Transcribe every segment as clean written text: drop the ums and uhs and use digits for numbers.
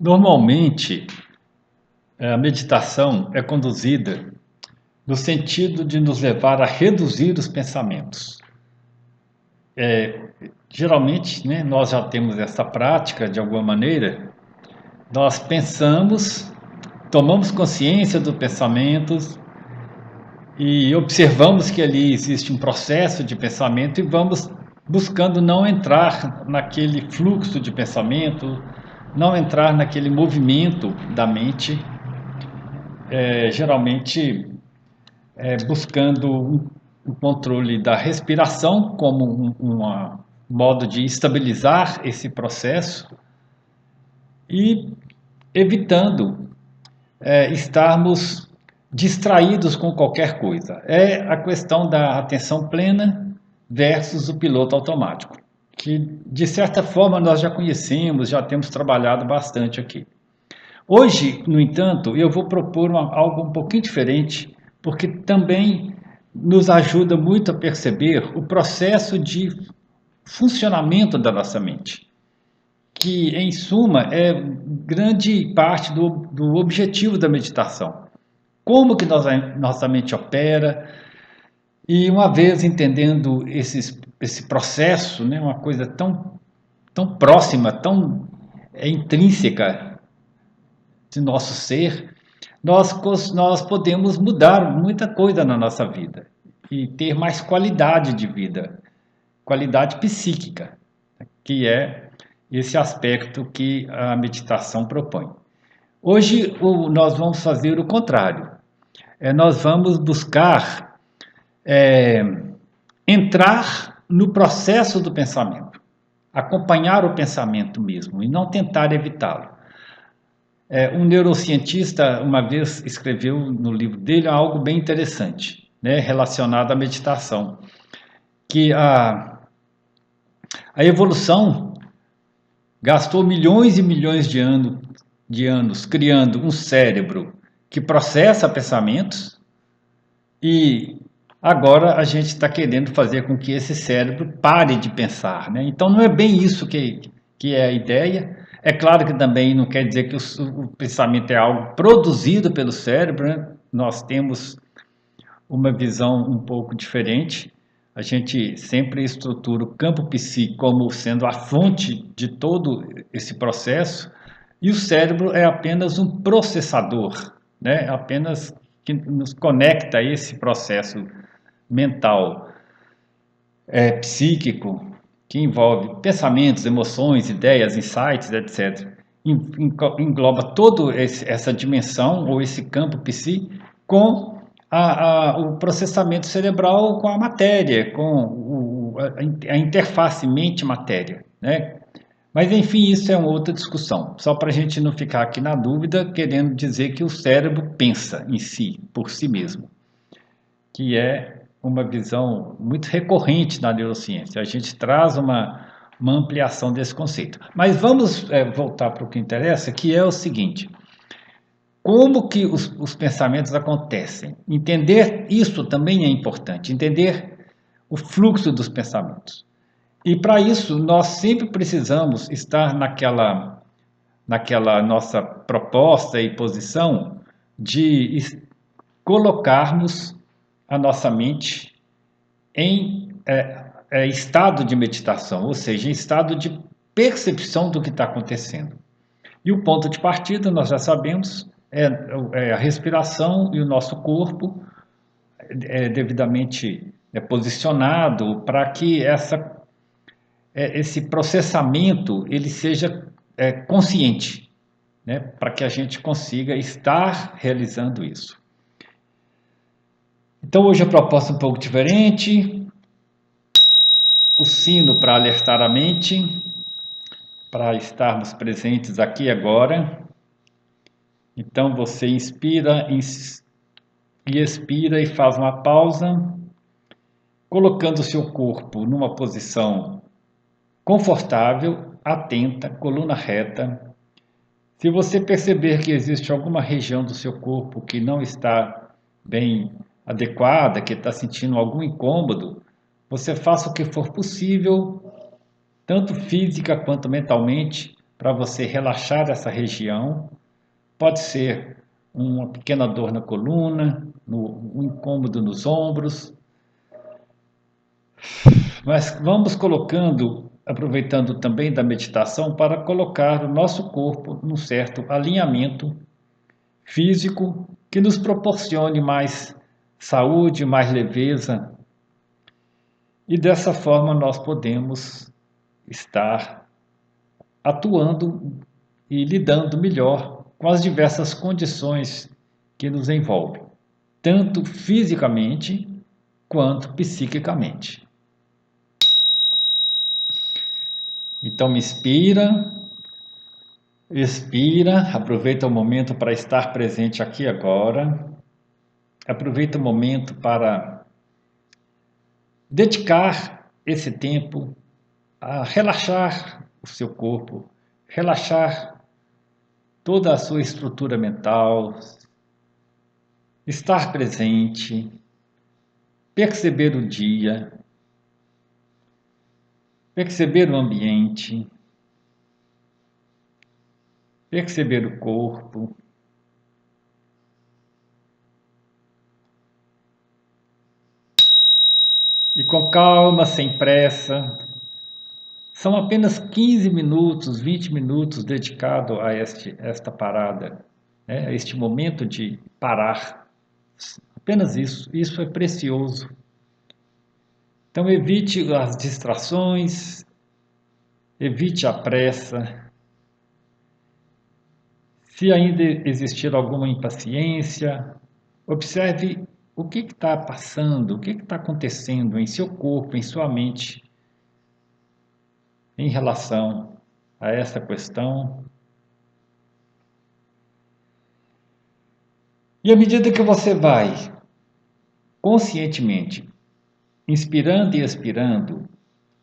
Normalmente, a meditação é conduzida no sentido de nos levar a reduzir os pensamentos. Geralmente, né, nós já temos essa prática de alguma maneira, nós pensamos, tomamos consciência dos pensamentos e observamos que ali existe um processo de pensamento e vamos buscando não entrar naquele fluxo de pensamento, não entrar naquele movimento da mente, geralmente buscando o controle da respiração como um modo de estabilizar esse processo e evitando estarmos distraídos com qualquer coisa. É a questão da atenção plena versus o piloto automático, que de certa forma nós já conhecemos, já temos trabalhado bastante aqui. Hoje, no entanto, eu vou propor algo um pouquinho diferente, porque também nos ajuda muito a perceber o processo de funcionamento da nossa mente, que em suma é grande parte do objetivo da meditação. Como que nossa mente opera, e uma vez entendendo esse processo, né, uma coisa tão próxima, tão intrínseca de nosso ser, nós podemos mudar muita coisa na nossa vida e ter mais qualidade de vida, qualidade psíquica, que é esse aspecto que a meditação propõe. Hoje nós vamos fazer o contrário. Nós vamos buscar entrar no processo do pensamento, acompanhar o pensamento mesmo e não tentar evitá-lo. Um neurocientista uma vez escreveu no livro dele algo bem interessante, né, relacionado à meditação, que a evolução gastou milhões e milhões de anos criando um cérebro que processa pensamentos e agora a gente está querendo fazer com que esse cérebro pare de pensar, né? Então não é bem isso que é a ideia. É claro que também não quer dizer que o pensamento é algo produzido pelo cérebro, né? Nós temos uma visão um pouco diferente. A gente sempre estrutura o campo psíquico como sendo a fonte de todo esse processo, e o cérebro é apenas um processador, né? Apenas que nos conecta a esse processo mental, psíquico, que envolve pensamentos, emoções, ideias, insights, etc. Engloba toda essa dimensão ou esse campo psi com o processamento cerebral com a matéria, com a interface mente-matéria, né? Mas enfim, isso é uma outra discussão. Só para a gente não ficar aqui na dúvida, querendo dizer que o cérebro pensa em si, por si mesmo, que é uma visão muito recorrente na neurociência. A gente traz uma ampliação desse conceito. Mas vamos voltar para o que interessa, que é o seguinte: como que os pensamentos acontecem? Entender isso também é importante, entender o fluxo dos pensamentos. E para isso, nós sempre precisamos estar naquela nossa proposta e posição de colocarmos a nossa mente em estado de meditação, ou seja, em estado de percepção do que está acontecendo. E o ponto de partida, nós já sabemos, é a respiração e o nosso corpo devidamente posicionado para que esse processamento ele seja consciente, né, para que a gente consiga estar realizando isso. Então hoje a proposta é um pouco diferente, o sino para alertar a mente, para estarmos presentes aqui agora. Então você inspira e expira e faz uma pausa, colocando o seu corpo numa posição confortável, atenta, coluna reta. Se você perceber que existe alguma região do seu corpo que não está bem adequada, que está sentindo algum incômodo, você faça o que for possível, tanto física quanto mentalmente, para você relaxar essa região. Pode ser uma pequena dor na coluna, um incômodo nos ombros, mas vamos colocando, aproveitando também da meditação, para colocar o nosso corpo num certo alinhamento físico que nos proporcione mais saúde, mais leveza, e dessa forma nós podemos estar atuando e lidando melhor com as diversas condições que nos envolvem, tanto fisicamente quanto psiquicamente. Então, me inspira, expira, aproveita o momento para estar presente aqui agora, aproveita o momento para dedicar esse tempo a relaxar o seu corpo, relaxar toda a sua estrutura mental, estar presente, perceber o dia, perceber o ambiente, perceber o corpo. E com calma, sem pressa, são apenas 15 minutos, 20 minutos dedicados a esta parada, né? A este momento de parar. Apenas isso é precioso. Então evite as distrações, evite a pressa. Se ainda existir alguma impaciência, observe o que está passando, o que está acontecendo em seu corpo, em sua mente, em relação a essa questão. E à medida que você vai conscientemente inspirando e expirando,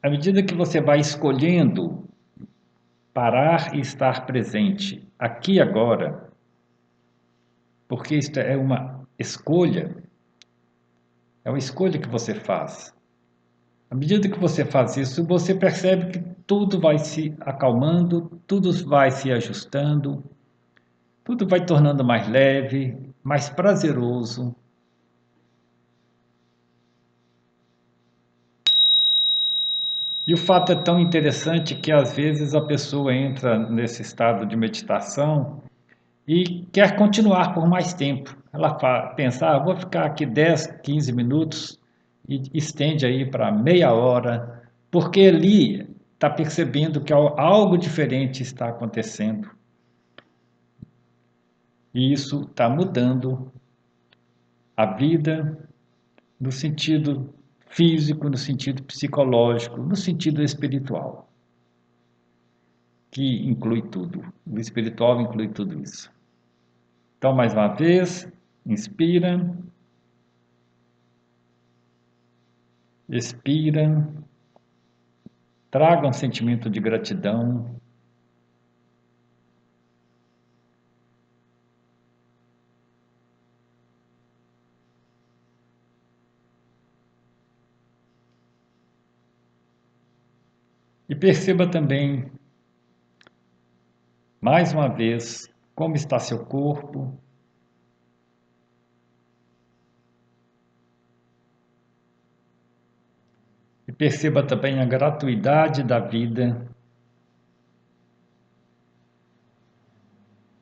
à medida que você vai escolhendo parar e estar presente aqui e agora, porque isto é uma escolha que você faz. À medida que você faz isso, você percebe que tudo vai se acalmando, tudo vai se ajustando, tudo vai tornando mais leve, mais prazeroso. E o fato é tão interessante que às vezes a pessoa entra nesse estado de meditação e quer continuar por mais tempo. Ela pensa, vou ficar aqui 10, 15 minutos e estende aí para meia hora, porque ali está percebendo que algo diferente está acontecendo. E isso está mudando a vida no sentido físico, no sentido psicológico, no sentido espiritual, que inclui tudo. O espiritual inclui tudo isso. Então, mais uma vez, inspira, expira, traga um sentimento de gratidão. E perceba também, mais uma vez, como está seu corpo. E perceba também a gratuidade da vida.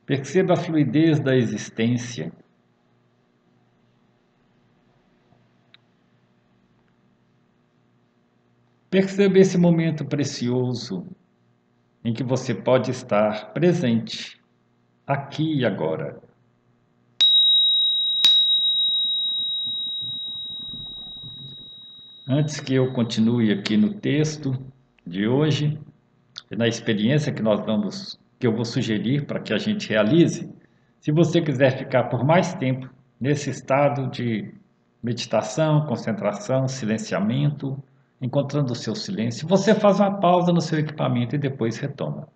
Perceba a fluidez da existência. Perceba esse momento precioso em que você pode estar presente, aqui e agora. Antes que eu continue aqui no texto de hoje, e na experiência que eu vou sugerir para que a gente realize, se você quiser ficar por mais tempo nesse estado de meditação, concentração, silenciamento, encontrando o seu silêncio, você faz uma pausa no seu equipamento e depois retoma.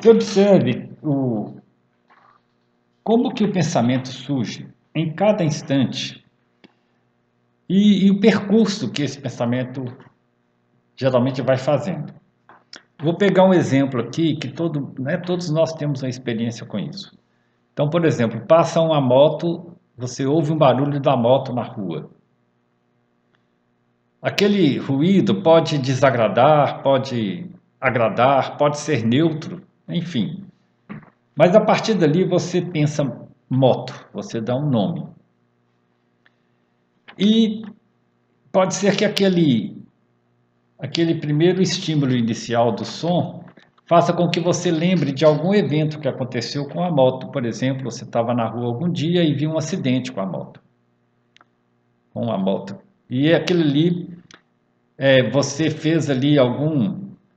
Observe como que o pensamento surge em cada instante e o percurso que esse pensamento geralmente vai fazendo. Vou pegar um exemplo aqui que todos nós temos uma experiência com isso. Então, por exemplo, passa uma moto, você ouve um barulho da moto na rua. Aquele ruído pode desagradar, pode agradar, pode ser neutro, enfim. Mas a partir dali você pensa moto, você dá um nome. E pode ser que aquele primeiro estímulo inicial do som faça com que você lembre de algum evento que aconteceu com a moto. Por exemplo, você estava na rua algum dia e viu um acidente com a moto. E aquele ali, você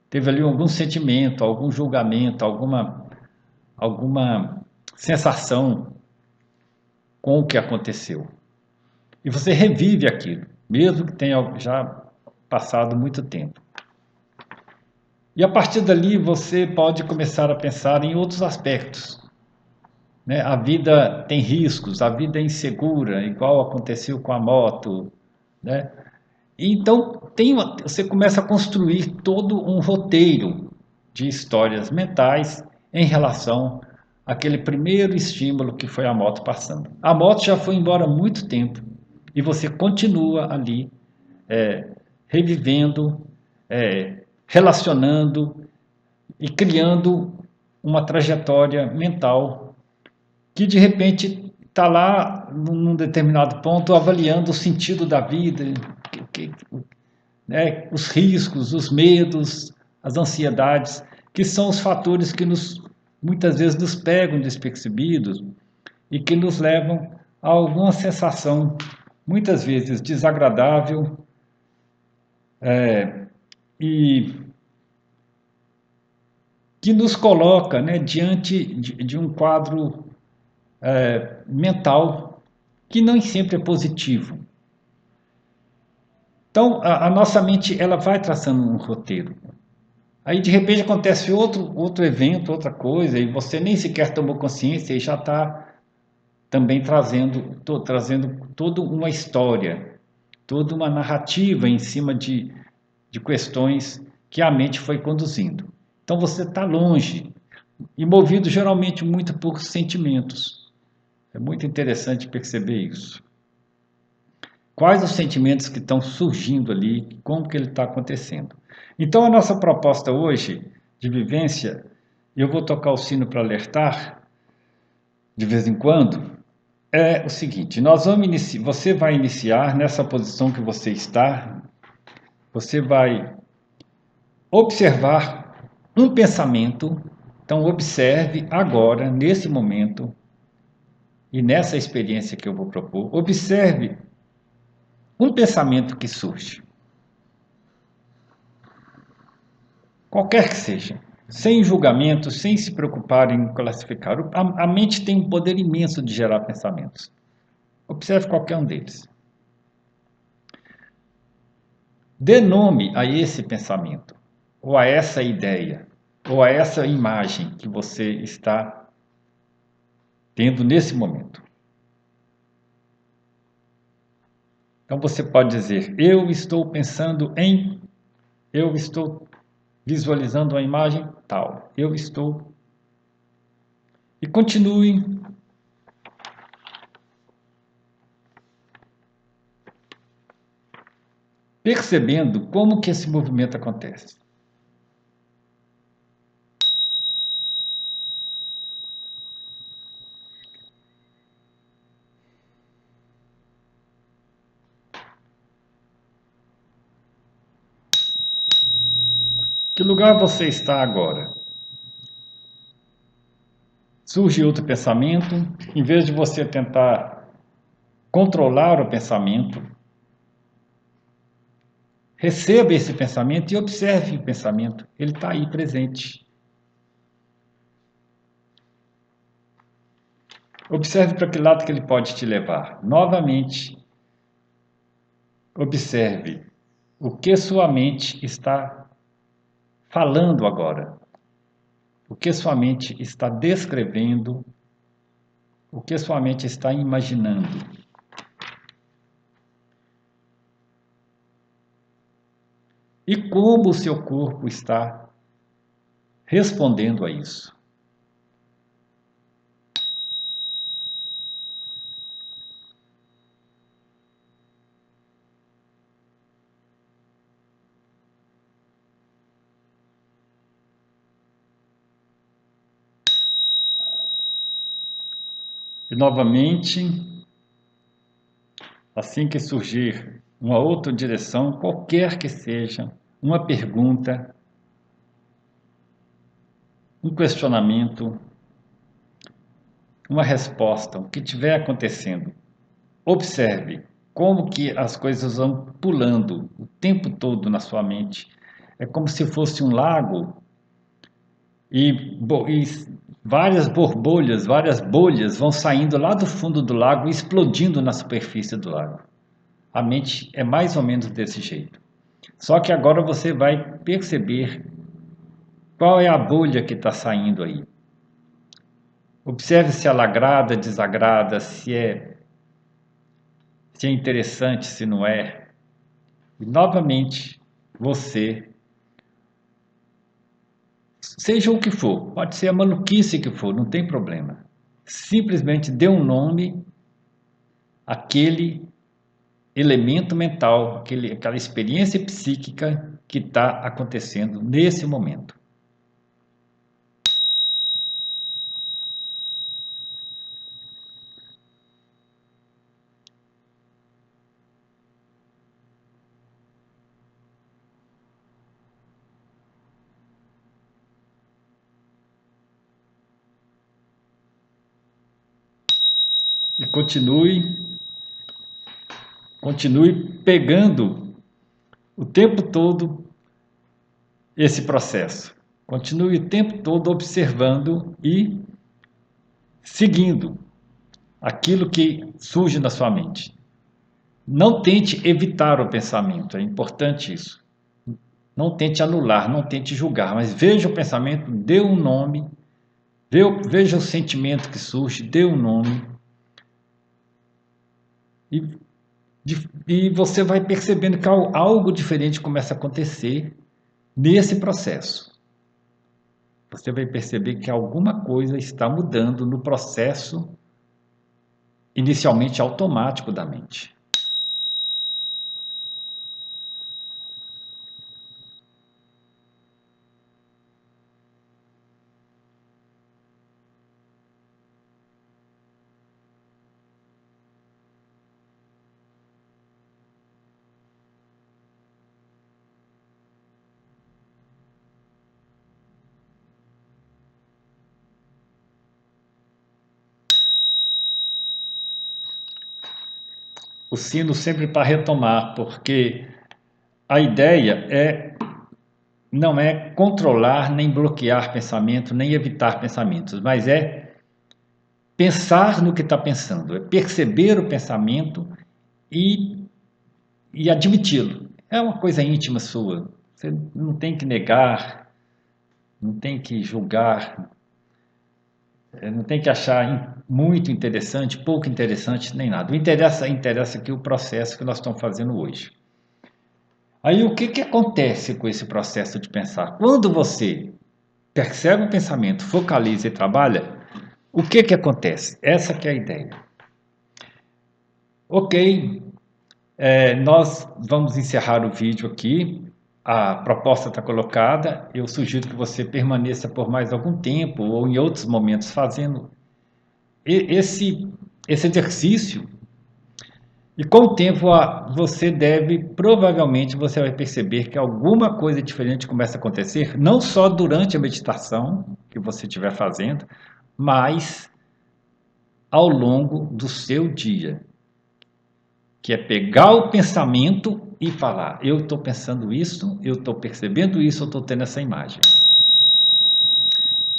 teve ali algum sentimento, algum julgamento, alguma sensação com o que aconteceu. E você revive aquilo, mesmo que tenha já passado muito tempo. E a partir dali você pode começar a pensar em outros aspectos. Né? A vida tem riscos, a vida é insegura, igual aconteceu com a moto. Né? Então você começa a construir todo um roteiro de histórias mentais em relação àquele primeiro estímulo que foi a moto passando. A moto já foi embora há muito tempo e você continua ali revivendo, relacionando e criando uma trajetória mental que de repente está lá num determinado ponto avaliando o sentido da vida, né, os riscos, os medos, as ansiedades, que são os fatores que muitas vezes nos pegam despercebidos e que nos levam a alguma sensação, muitas vezes desagradável, e que nos coloca, né, diante de um quadro mental que nem sempre é positivo. Então, a nossa mente ela vai traçando um roteiro. Aí, de repente, acontece outro evento, outra coisa, e você nem sequer tomou consciência e já está também trazendo toda uma história, toda uma narrativa em cima de questões que a mente foi conduzindo. Então, você está longe e movido geralmente muito por sentimentos. É muito interessante perceber isso. Quais os sentimentos que estão surgindo ali, como que ele está acontecendo. Então a nossa proposta hoje de vivência, eu vou tocar o sino para alertar de vez em quando, é o seguinte, você vai iniciar nessa posição que você está, você vai observar um pensamento, então observe agora, nesse momento, e nessa experiência que eu vou propor, observe um pensamento que surge. Qualquer que seja, sem julgamento, sem se preocupar em classificar. A mente tem um poder imenso de gerar pensamentos. Observe qualquer um deles. Dê nome a esse pensamento, ou a essa ideia, ou a essa imagem que você está tendo nesse momento. Então você pode dizer, eu estou pensando em, eu estou visualizando uma imagem tal, eu estou. E continue percebendo como que esse movimento acontece. Que lugar você está agora? Surge outro pensamento, em vez de você tentar controlar o pensamento, receba esse pensamento e observe o pensamento, ele está aí presente. Observe para que lado que ele pode te levar. Novamente, observe o que sua mente está falando agora. o que sua mente está descrevendo, o que sua mente está imaginando. E como o seu corpo está respondendo a isso. E novamente, assim que surgir uma outra direção, qualquer que seja, uma pergunta, um questionamento, uma resposta, o que estiver acontecendo, observe como que as coisas vão pulando o tempo todo na sua mente. É como se fosse um lago e várias borbulhas, várias bolhas vão saindo lá do fundo do lago e explodindo na superfície do lago. A mente é mais ou menos desse jeito. Só que agora você vai perceber qual é a bolha que está saindo aí. Observe se ela agrada, desagrada, se é interessante, se não é. E novamente, você, seja o que for, pode ser a maluquice que for, não tem problema. Simplesmente dê um nome àquele elemento mental, aquela experiência psíquica que está acontecendo nesse momento. E continue pegando o tempo todo esse processo. Continue o tempo todo observando e seguindo aquilo que surge na sua mente. Não tente evitar o pensamento, é importante isso. Não tente anular, não tente julgar, mas veja o pensamento, dê um nome, veja o sentimento que surge, dê um nome. E, e você vai percebendo que algo diferente começa a acontecer nesse processo. Você vai perceber que alguma coisa está mudando no processo inicialmente automático da mente. O sino sempre para retomar, porque a ideia não é controlar nem bloquear pensamento, nem evitar pensamentos, mas é pensar no que está pensando, é perceber o pensamento e, e admiti-lo. É uma coisa íntima sua. Você não tem que negar, não tem que julgar, não tem que achar muito interessante, pouco interessante, nem nada. O interessa aqui o processo que nós estamos fazendo hoje. Aí o que acontece com esse processo de pensar? Quando você percebe o pensamento, focaliza e trabalha, o que acontece? Essa que é a ideia. Ok, nós vamos encerrar o vídeo aqui. A proposta está colocada. Eu sugiro que você permaneça por mais algum tempo ou em outros momentos fazendo esse exercício. E com o tempo provavelmente você vai perceber que alguma coisa diferente começa a acontecer, não só durante a meditação que você estiver fazendo, mas ao longo do seu dia, que é pegar o pensamento e falar, eu estou pensando isso, eu estou percebendo isso, eu estou tendo essa imagem.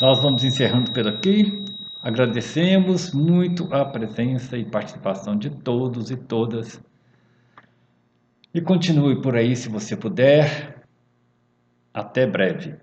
Nós vamos encerrando por aqui. Agradecemos muito a presença e participação de todos e todas. E continue por aí se você puder. Até breve.